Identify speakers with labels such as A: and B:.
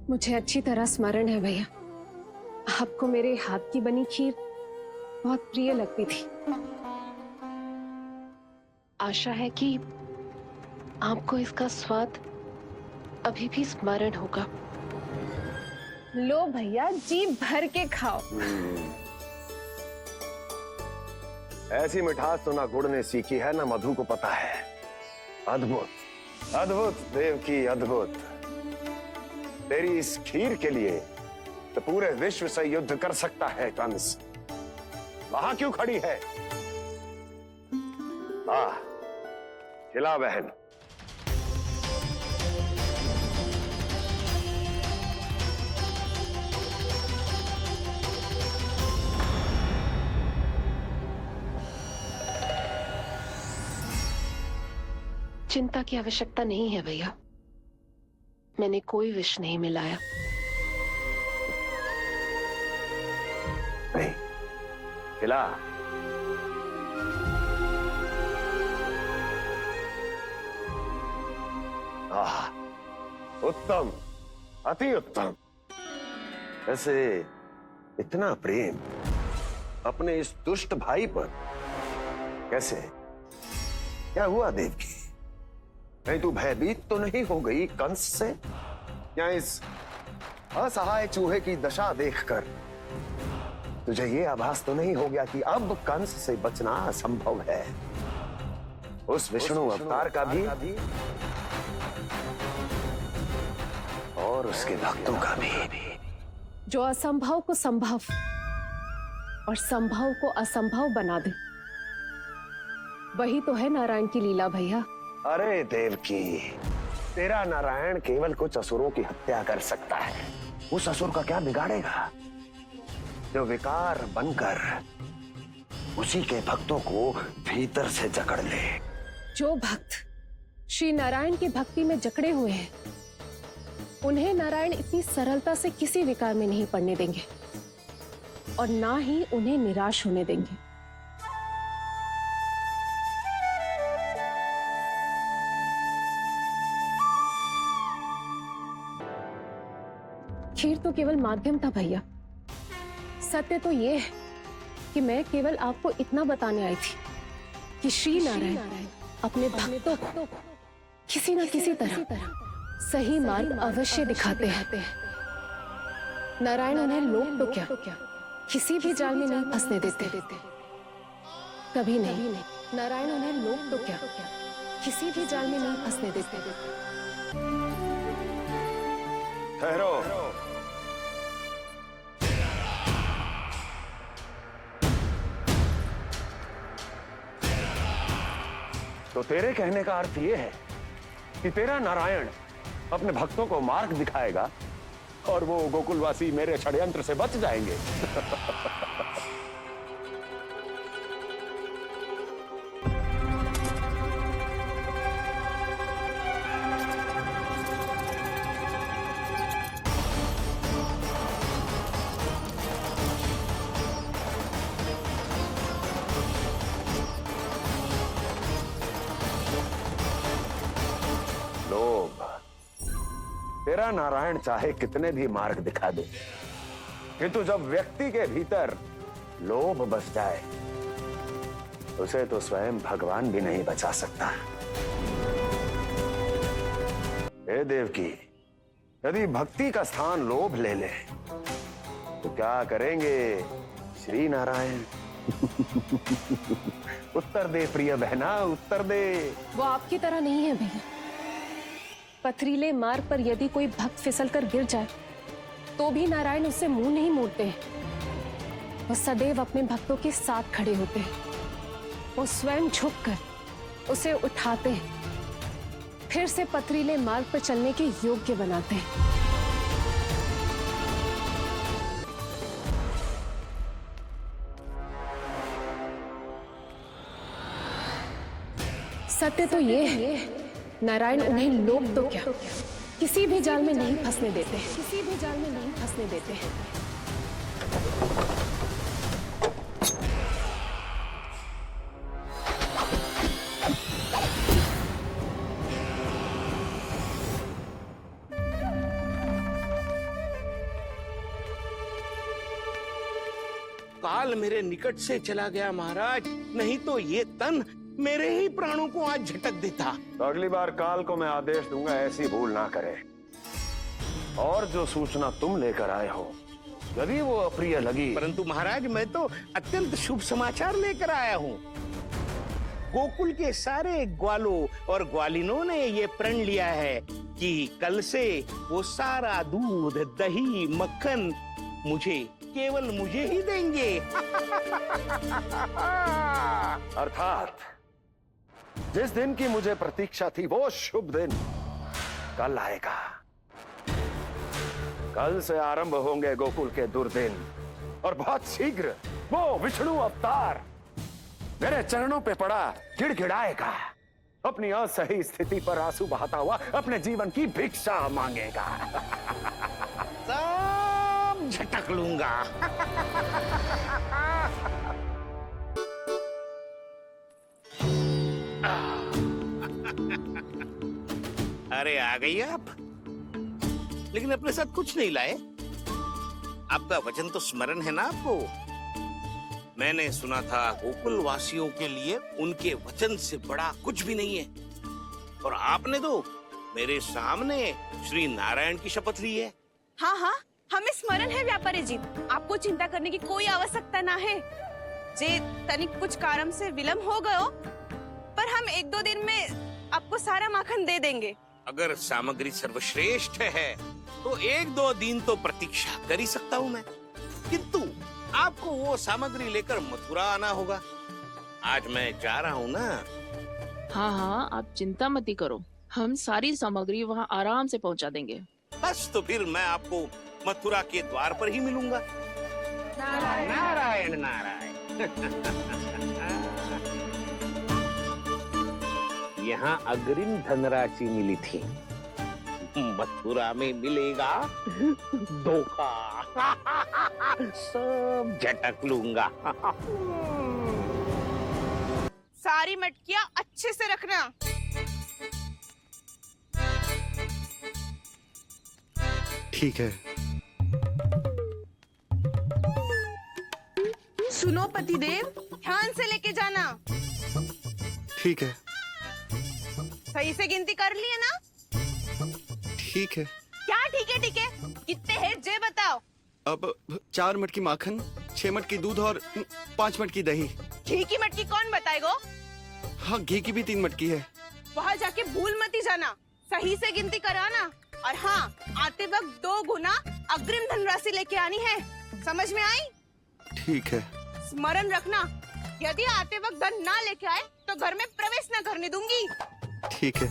A: मुझे अच्छी तरह स्मरण है भैया, आपको मेरे हाथ की बनी खीर बहुत प्रिय लगती थी। आशा है कि आपको इसका स्वाद अभी भी स्मरण होगा। लो भैया, जी भर के खाओ।
B: ऐसी मिठास तो ना गुड़ ने सीखी है ना मधु को पता है। अद्भुत, अद्भुत देवकी, अद्भुत। तेरी इस खीर के लिए तो पूरे विश्व से युद्ध कर सकता है कंस। वहां क्यों खड़ी है? खिला बहन।
A: चिंता की आवश्यकता नहीं है भैया, मैंने कोई विष नहीं मिलाया।
B: नहीं, खिला। उत्तम, अति उत्तम। वैसे इतना प्रेम अपने इस दुष्ट भाई पर कैसे? क्या हुआ देवकी? नहीं तू भयभीत तो नहीं हो गई कंस से? या इस असहाय चूहे की दशा देखकर तुझे ये आभास तो नहीं हो गया कि अब कंस से बचना असंभव है? उस विष्णु अवतार का भी और उसके भक्तों का भी।
A: जो असंभव को संभव और संभव को असंभव बना दे, वही तो है नारायण की लीला भैया।
B: अरे देवकी, तेरा नारायण केवल कुछ असुरों की हत्या कर सकता है। उस असुर का क्या बिगाड़ेगा जो विकार बनकर उसी के भक्तों को भीतर से जकड़ ले।
A: जो भक्त श्री नारायण की भक्ति में जकड़े हुए हैं, उन्हें नारायण इतनी सरलता से किसी विकार में नहीं पड़ने देंगे और ना ही उन्हें निराश होने देंगे। खीर तो केवल माध्यम था भैया। सत्य तो ये है कि मैं केवल आपको इतना बताने आई थी कि श्री नारायण अपने भक्तों को किसी न किसी तरह सही मार्ग अवश्य दिखाते हैं। नारायण उन्हें लोग तो क्या किसी भी जाल में नहीं फंसने देते, कभी नहीं। नारायण उन्हें लोग तो क्या किसी भी जाल में नहीं फंसने देते।
B: ठहरो। तो तेरे कहने का अर्थ यह है कि तेरा नारायण अपने भक्तों को मार्ग दिखाएगा और वो गोकुलवासी मेरे षड्यंत्र से बच जाएंगे। लोभ। तेरा नारायण चाहे कितने भी मार्ग दिखा दे, किंतु जब व्यक्ति के भीतर लोभ बस जाए, उसे तो स्वयं भगवान भी नहीं बचा सकता। हे देवकी, यदि भक्ति का स्थान लोभ ले ले तो क्या करेंगे श्री नारायण? उत्तर दे प्रिय बहना, उत्तर दे।
A: वो आपकी तरह नहीं है भैया। पथरीले मार्ग पर यदि कोई भक्त फिसलकर गिर जाए तो भी नारायण उससे मुंह नहीं मोड़ते हैं। वो सदैव अपने भक्तों के साथ खड़े होते हैं। वो स्वयं झुककर उसे उठाते हैं, फिर से पथरीले मार्ग पर चलने के योग्य बनाते हैं। सत्य तो ये है, नारायण उन्हें लोग तो क्या किसी भी जाल में नहीं फंसने देते, किसी भी जाल में नहीं फंसने देते हैं।
C: काल मेरे निकट से चला गया महाराज, नहीं तो ये तन मेरे ही प्राणों को आज झटक देता।
B: तो अगली बार काल को मैं आदेश दूंगा ऐसी भूल ना करे। और जो सूचना तुम लेकर आए हो यदि वो अप्रिय लगी,
C: परंतु महाराज मैं तो अत्यंत शुभ समाचार लेकर आया हूँ। गोकुल के सारे ग्वालों और ग्वालिनों ने ये प्रण लिया है कि कल से वो सारा दूध, दही, मक्खन केवल मुझे ही देंगे।
B: अर्थात जिस दिन की मुझे प्रतीक्षा थी वो शुभ दिन कल आएगा। कल से आरंभ होंगे गोकुल के दुर्दिन और बहुत शीघ्र वो विष्णु अवतार मेरे चरणों पे पड़ा गिड़गिड़ाएगा, अपनी असही स्थिति पर आंसू बहाता हुआ अपने जीवन की भिक्षा मांगेगा।
C: सब झटक लूंगा। अरे आ गई आप, लेकिन अपने साथ कुछ नहीं लाए। आपका वचन तो स्मरण है ना आपको? मैंने सुना था गोकुल वासियों के लिए उनके वचन से बड़ा कुछ भी नहीं है, और आपने तो मेरे सामने श्री नारायण की शपथ ली है।
D: हाँ हाँ, हमें स्मरण है व्यापारी जी, आपको चिंता करने की कोई आवश्यकता ना है। जे तनिक कुछ कारण से विलंब हो गयो, पर हम 1-2 दिन में आपको सारा माखन दे देंगे।
C: अगर सामग्री सर्वश्रेष्ठ है तो 1-2 दिन तो प्रतीक्षा कर ही सकता हूँ मैं, किंतु आपको वो सामग्री लेकर मथुरा आना होगा। आज मैं जा रहा हूँ ना।
E: हाँ हाँ, आप चिंता मत करो, हम सारी सामग्री वहाँ आराम से पहुँचा देंगे।
C: बस तो फिर मैं आपको मथुरा के द्वार पर ही मिलूंगा। नारायण नारायण। यहाँ अग्रिम धनराशि मिली थी, मथुरा में मिलेगा धोखा। सब झटक लूंगा।
D: सारी मटकियाँ अच्छे से रखना।
F: ठीक है।
D: सुनो पतिदेव, ध्यान से लेके जाना।
F: ठीक है।
D: सही से गिनती कर लिए ना?
F: ठीक है।
D: क्या ठीक है? कितने हैं जे बताओ।
F: अब 4 मटकी माखन, 6 मटकी दूध और 5 मटकी दही।
D: घी की मटकी कौन बताएगा?
F: हाँ, घी की भी 3 मटकी है।
D: वहाँ जाके भूल मती जाना, सही से गिनती कराना। और हाँ, आते वक्त 2 गुना अग्रिम धनराशि लेके आनी है, समझ में आई?
F: ठीक है।
D: स्मरण रखना, यदि आते वक्त धन ना लेके आए तो घर में प्रवेश न करने दूंगी।
F: ठीक है।